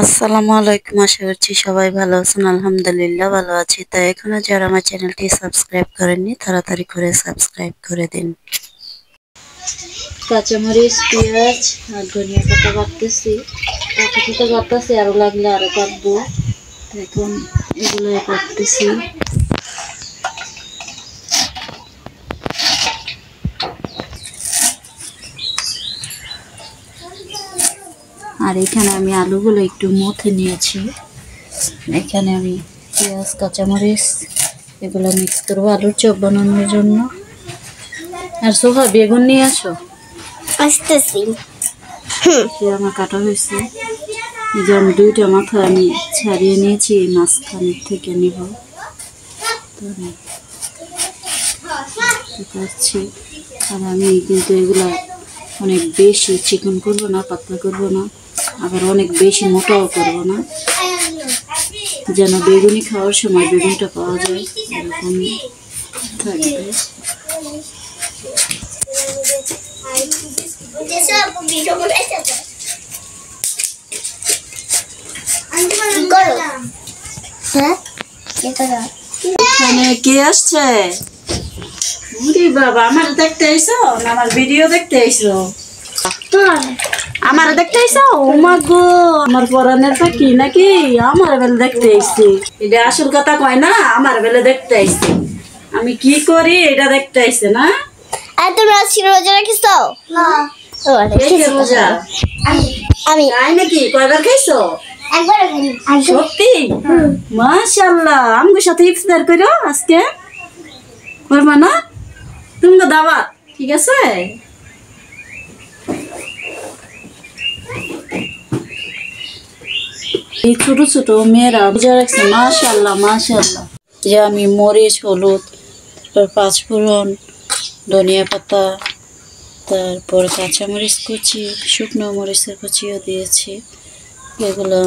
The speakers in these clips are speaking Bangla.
আসসালামু আলাইকুম। আশা করছি সবাই ভালো আছেন। আলহামদুলিল্লাহ ভালো আছি। তাই এখনো যারা আমার চ্যানেলটি সাবস্ক্রাইব করেননি তাড়াতাড়ি করে সাবস্ক্রাইব করে দিন। কাঁচামরিচ, পেঁয়াজ আর ধনিয়া পাতা বাটতেছি। কাঁচা বাটতেছি, আরো লাগলে আরো কাটবো। এখন এগুলো কাটতেছি। আর এখানে আমি আলুগুলো একটু মথে নিয়েছি। এখানে আমি পেঁয়াজ, কাঁচামরিচ এগুলো মিক্স করবো আলুর চপ বানানোর জন্য। আর সোহা বেগুন নিয়ে আসো। আসতেছি। আমার কাটা হয়েছে। এই যে আমি দুইটা মাথা আমি ছাড়িয়ে নিয়েছি, মাঝখানের থেকে নিব। আর আমি কিন্তু এগুলা অনেক বেশি চিকন করবো না, পাতলা করবো না, আবার অনেক বেশি মোটাও করবো না, যেন বেগুনি খাওয়ার সময় বেগুনটা পাওয়া যায় এরকম থাকবে। এখানে কে আসছে? বাবা, আমার দেখতে আইসো না আমার ভিডিও দেখতে আইসো? আমার দেখতে আইসো? ওমা গো, আমার পরানের পাখি নাকি আমার বেলে দেখতে আইসি। এটা আসল কথা কয় না, আমার বেলে দেখতে আইসি। আমি কি করি এটা দেখতে আইসে না? আর তুমি আজকে রোজা রাখিস? রোজা আমি তাই নাকি? কয়বার খাইছো? একবার সত্যি? মাশাআল্লাহ। আমার সাথে ইফতার করো আজকে, করবা না? তুমি দাওয়াত, ঠিক আছে? এই ছোট ছোট মেয়েরা রোজা রাখছে। মাশাআল্লাহ মাশাআল্লাহ। যে আমি মরিচ, হলুদ, তারপর পাঁচফোড়ন, ধনিয়া পাতা, তারপর কাঁচামরিচ কুচি, শুকনো মরিচের কুচিও দিয়েছি। এগুলো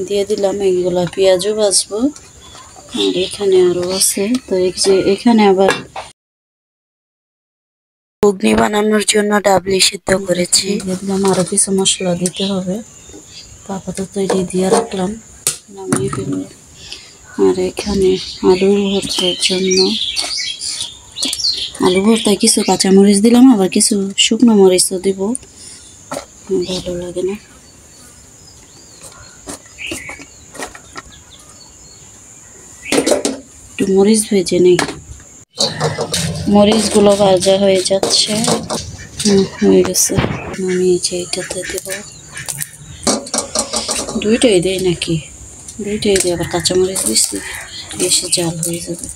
দিয়ে দিলাম। এগুলো পেঁয়াজও ভাজবো। আর এখানে আরো আছে। তো এই যে এখানে আবার ঘুগনি বানানোর জন্য ডাবলি সিদ্ধ করেছি। দেখলাম আরো কিছু মশলা দিতে হবে। আপাতত এটি দিয়ে রাখলাম, নামিয়ে ফেলবো। আর এখানে আলু ভর্তার জন্য আলু ভর্তায় কিছু কাঁচামরিচ দিলাম, আবার কিছু শুকনো মরিচও দিব, ভালো লাগে না। একটু মরিচ ভেজে নেই। মরিচগুলো ভাজা হয়ে যাচ্ছে। হয়ে গেছে। আমি এইটাতে দেব। দুইটাই দেই নাকি? দুইটাই দিয়ে আবার কাঁচামরিচ দিচ্ছি, বেশি জাল হয়ে যাবে।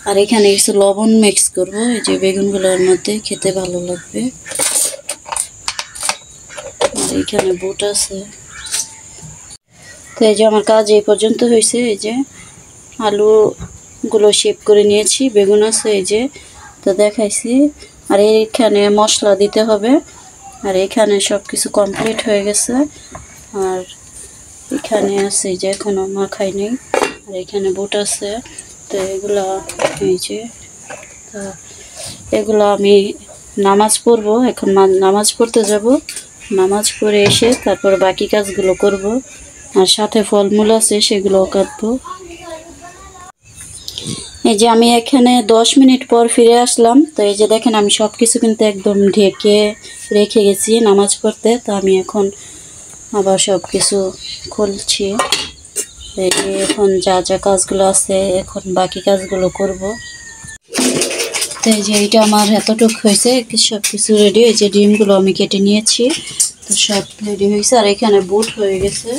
আর এখানে কিছু লবণ মিক্স করবো এই যে বেগুনগুলোর মধ্যে, খেতে ভালো লাগবে। আর এখানে বুট আছে। তো এই যে আমার কাজ এই পর্যন্ত হয়েছে। এই যে আলুগুলো শেপ করে নিয়েছি, বেগুন আছে এই যে, তো দেখাইছি। আর এইখানে মশলা দিতে হবে। আর এখানে সব কিছু কমপ্লিট হয়ে গেছে। আর এখানে আছে যে এখনো মাখাই নেই। আর এখানে বুট আছে। তো এগুলা এই যে, তো এগুলো আমি নামাজ পড়বো এখন, নামাজ পড়তে যাব। নামাজ পড়ে এসে তারপর বাকি কাজগুলো করব। আর সাথে ফলমূল আছে, সেগুলোও কাটবো। এই যে আমি এখানে 10 মিনিট পর ফিরে আসলাম। তো এই যে দেখেন আমি সব কিছু কিন্তু একদম ঢেকে রেখে গেছি নামাজ পড়তে। তো আমি এখন আবার সব কিছু খুলছি। এই যে এখন যা যা কাজগুলো আছে, এখন বাকি কাজগুলো করব। তো এই যে এইটা আমার এতটুকু হয়েছে, সব কিছু রেডি। এই যে ডিমগুলো আমি কেটে নিয়েছি, তো সব রেডি হয়েছে। আর এখানে বুট হয়ে গেছে।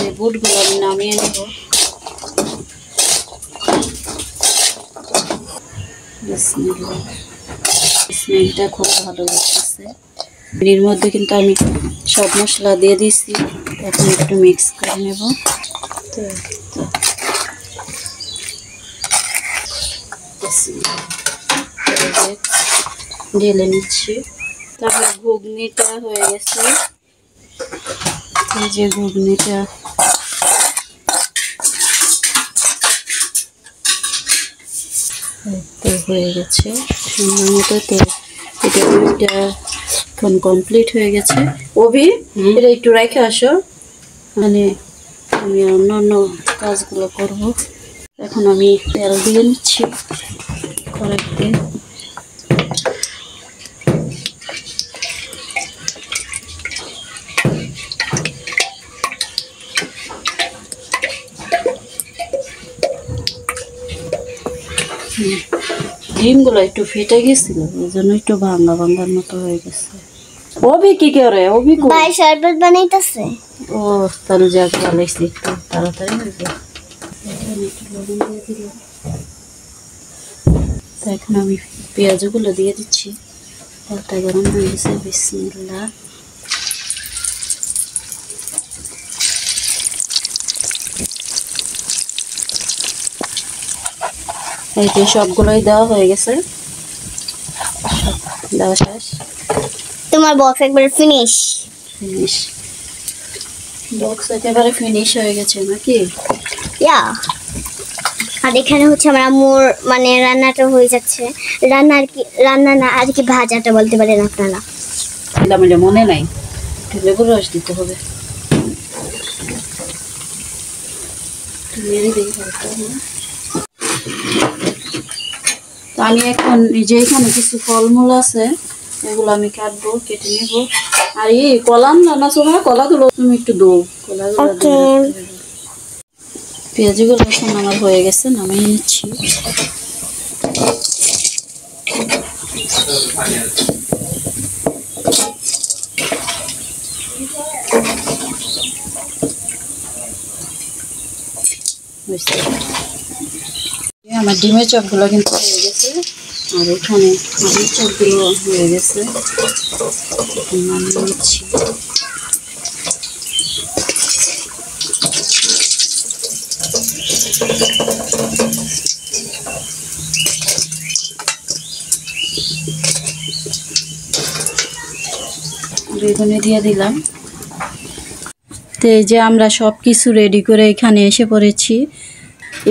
এই বুটগুলো আমি নামিয়ে নেব। স্মেলটা খুব ভালো লাগতেছে। এর মধ্যে কিন্তু আমি সব মশলা দিয়ে দিচ্ছি। এখন একটু মিক্স করে নেব। তো ঢেলে নিচ্ছি। তারপর ঘুগনিটা হয়ে গেছে। এই যে ঘুগনিটা তো হয়ে গেছে সুন্দর মতো। তো এটা এখন কমপ্লিট হয়ে গেছে। অভি এটা একটু রেখে আসো, মানে আমি অন্যান্য কাজগুলো করব। এখন আমি তেল দিয়ে নিচ্ছি কড়াইতে। ডিমগুলো একটু ফেটে গেছিল, এই জন্য একটু ভাঙা ভাঙার মতো হয়ে গেছে। অভি কি করে? অভি ভাই শরবত বানাইতেছে। ও তাহলে যাক ভালোইছে, একটু তাড়াতাড়ি হয়ে যায়। এখানে একটু লবণ দিয়ে দিলাম। তো এখন আমি পেঁয়াজগুলো দিয়ে দিচ্ছি। তেলটা গরম হয়ে গেছে। বিসমিল্লাহ। এই যে সবগুলোই দেওয়া হয়ে গেছে, দেওয়া শেষ। তোমার বক্স একবারে ফিনিশ। ফিনিশ, বক্স একেবারে ফিনিশ হয়ে গেছে নাকি? ইয়া। আর এখানে হচ্ছে আমার আম্মুর মানে রান্নাটা হয়ে যাচ্ছে। রান্না না আর কি ভাজাটা বলতে পারেন আপনারা। আমার মনে নাই, লেবুর রস দিতে হবে। তো আমি এখন এই যে এখানে কিছু ফলমূল আছে, এগুলো আমি কাটবো, কেটে নেব। আর এই কলা রান্না সময় কলাগুলো তুমি একটু দো, কলাগুলো পেঁয়াজগুলো এখন আমার হয়ে গেছে, নামিয়ে নিচ্ছি। আমার ডিমের চপগুলো কিন্তু হয়ে গেছে, আর এখানে আলুর চপগুলো হয়ে গেছে, নামিয়ে নিচ্ছি। বেগুনে দিয়ে দিলাম। তো এই যে আমরা সব কিছু রেডি করে এখানে এসে পড়েছি,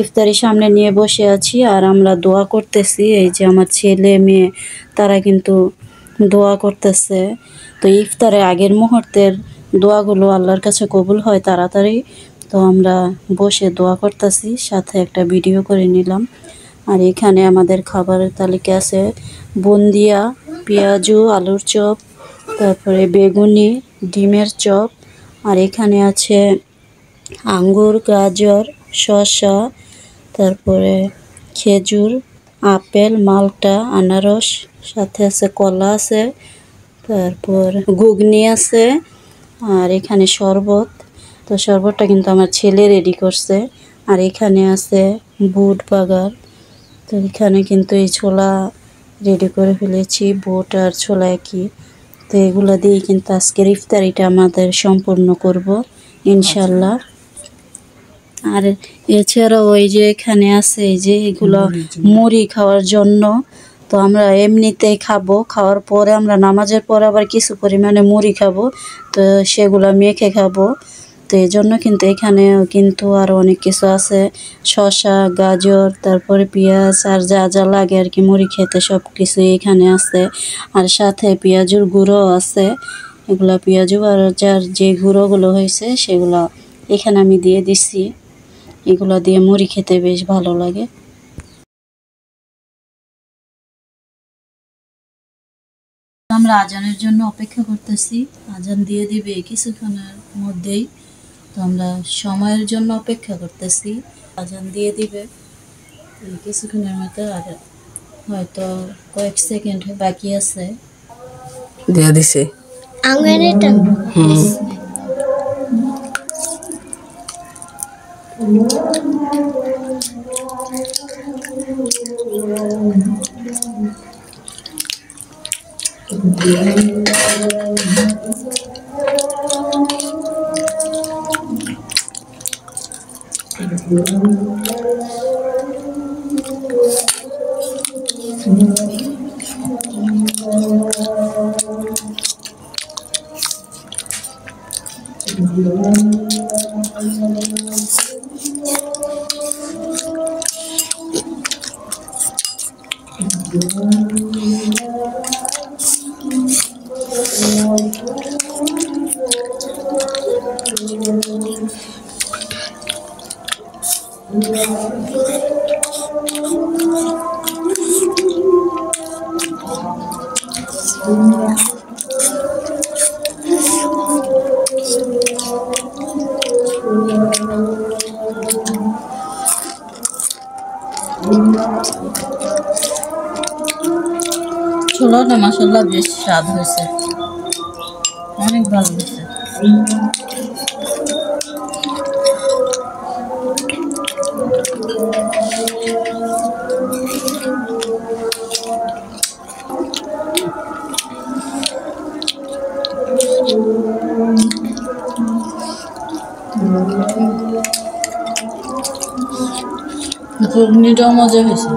ইফতারি সামনে নিয়ে বসে আছি আর আমরা দোয়া করতেছি। এই যে আমার ছেলে মেয়ে তারা কিন্তু দোয়া করতেছে। তো ইফতারে আগের মুহূর্তের দোয়াগুলো আল্লাহর কাছে কবুল হয় তাড়াতাড়ি। তো আমরা বসে দোয়া করতেছি, সাথে একটা ভিডিও করে নিলাম। আর এখানে আমাদের খাবারের তালিকা আছে বুন্দিয়া, পেঁয়াজু, আলুর চপ, তারপরে বেগুনি, ডিমের চপ, আর এখানে আছে আঙ্গুর, গাজর, শসা, তারপরে খেজুর, আপেল, মালটা, আনারস, সাথে আছে কলা আছে, তারপর ঘুগনি আছে, আর এখানে শরবত। তো শরবতটা কিন্তু আমার ছেলে রেডি করছে। আর এখানে আছে বুট বাগার। তো এখানে কিন্তু এই ছোলা রেডি করে ফেলেছি, বুট আর ছোলা একই। তো এগুলো দিয়ে কিন্তু আজকের ইফতারিটা আমাদের সম্পূর্ণ করব ইনশাল্লাহ। আর এছাড়াও ওই যে এখানে আছে এই যে এগুলো মুড়ি খাওয়ার জন্য। তো আমরা এমনিতেই খাবো, খাওয়ার পরে আমরা নামাজের পরে আবার কিছু পরিমাণে মুড়ি খাবো, তো সেগুলো মেখে খাবো। তো এই জন্য কিন্তু এখানে কিন্তু আরও অনেক কিছু আছে, শসা, গাজর, তারপরে পেঁয়াজ, আর যা যা লাগে আর কি মুড়ি খেতে সব কিছু এখানে আছে। আর সাথে পেঁয়াজুর গুঁড়ো আছে, এগুলা পেঁয়াজু আর যার যে গুঁড়োগুলো হয়েছে সেগুলো এখানে আমি দিয়ে দিচ্ছি। এগুলো দিয়ে মুড়ি খেতে বেশ ভালো লাগে। আমরা আজানের জন্য অপেক্ষা করতেছি, আজান দিয়ে দিবে কিছুক্ষণের মধ্যেই। তো আমরা সময়ের জন্য অপেক্ষা করতেছি, আজান দিয়ে দিবে কিছুক্ষণের মধ্যে, আর হয়তো কয়েক সেকেন্ড বাকি আছে। দিয়ে দিছে আঙ্গুরেরটা ছোলাটা মাশাআল্লাহ বেশ স্বাদ হয়েছে, অনেক ভালো হয়েছে। ঘুগনিটাও মজা হয়েছে।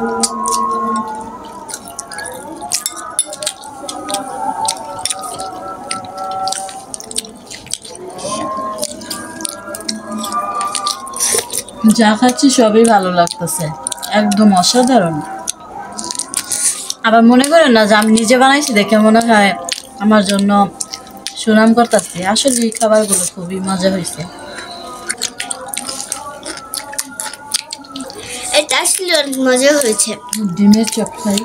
যা খাচ্ছি সবই ভালো লাগতেছে, একদম অসাধারণ। আবার মনে করেন না যে আমি নিজে বানাইছি দেখে মনে হয় আমার জন্য সুনাম করতেছে, আসলে এই খাবারগুলো খুবই মজা হয়েছে। এটা আসলে অনেক মজা হয়েছে। ডিমের চপ খাই।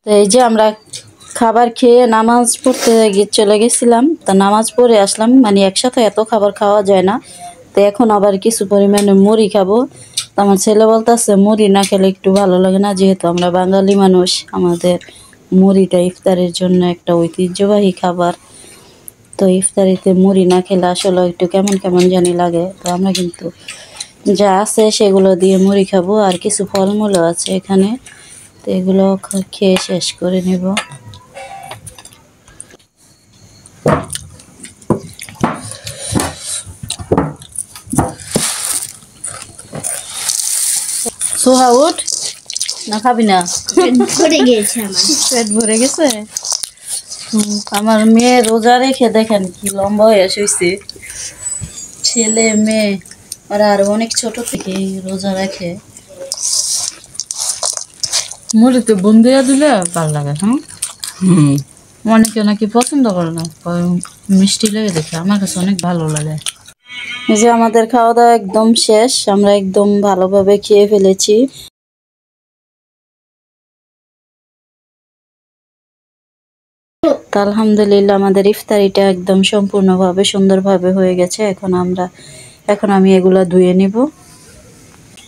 তো এই যে আমরা খাবার খেয়ে নামাজ পড়তে চলে গেছিলাম, তা নামাজ পড়ে আসলাম, মানে একসাথে এত খাবার খাওয়া যায় না। তো এখন আবার কিছু পরিমাণে মুড়ি খাবো। তো আমার ছেলে বলতেছে মুড়ি না খেলে একটু ভালো লাগে না, যেহেতু আমরা বাঙালি মানুষ, আমাদের মুড়িটা ইফতারের জন্য একটা ঐতিহ্যবাহী খাবার। তো ইফতারিতে মুড়ি না খেলে আসলে একটু কেমন কেমন জানি লাগে। তো আমরা কিন্তু যা আছে সেগুলো দিয়ে মুড়ি খাবো, আর কিছু ফলমূলও আছে এখানে, তো এগুলো খেয়ে শেষ করে নেব। সোহা উঠ, না খাবি না? ভরে গিয়েছে আমার। পেট ভরে গেছে। আমার মেয়ে রোজা রেখে দেখেন কি লম্বা হয়ে শুইছে। ছেলে মেয়ে ওরা আর অনেক ছোট থেকে রোজা রাখে। মুড়িতে বুন দিয়ে দিলে ভালো লাগে। হ্যাঁ, অনেকে নাকি পছন্দ করে না, মিষ্টি লেগে দেখে, আমার কাছে অনেক ভালো লাগে। এই যে আমাদের খাওয়া দাওয়া একদম শেষ, আমরা একদম ভালোভাবে খেয়ে ফেলেছি। আলহামদুলিল্লাহ আমাদের ইফতারিটা একদম সম্পূর্ণভাবে সুন্দরভাবে হয়ে গেছে। এখন আমি এগুলা ধুয়ে নিব।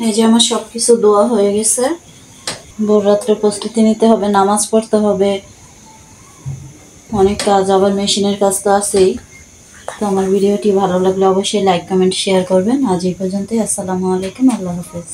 এই যে আমার সবকিছু ধোয়া হয়ে গেছে। ভোর রাত্রে প্রস্তুতি নিতে হবে, নামাজ পড়তে হবে, অনেক কাজ, আবার মেশিনের কাজ তো আছেই। তো আমার ভিডিওটি ভালো লাগলে অবশ্যই লাইক কমেন্ট শেয়ার করবেন। আজ এই পর্যন্তই। আসসালামু আলাইকুম, আল্লাহ হাফেজ।